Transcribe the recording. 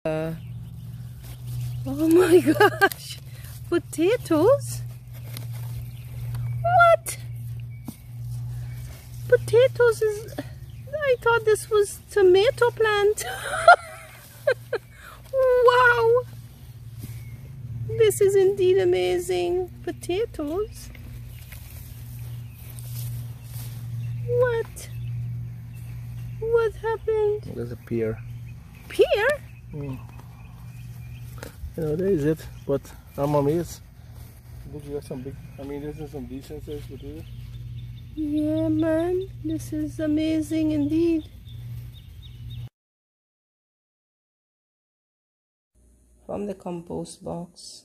Oh my gosh, potatoes? What? Potatoes is, I thought this was tomato plant. Wow, this is indeed amazing. Potatoes? What happened? There's a pear. Pear? You know, there is it, but I'm amazed. Look, you got some big, I mean, this is some decent size potatoes. Yeah, man, this is amazing indeed. From the compost box.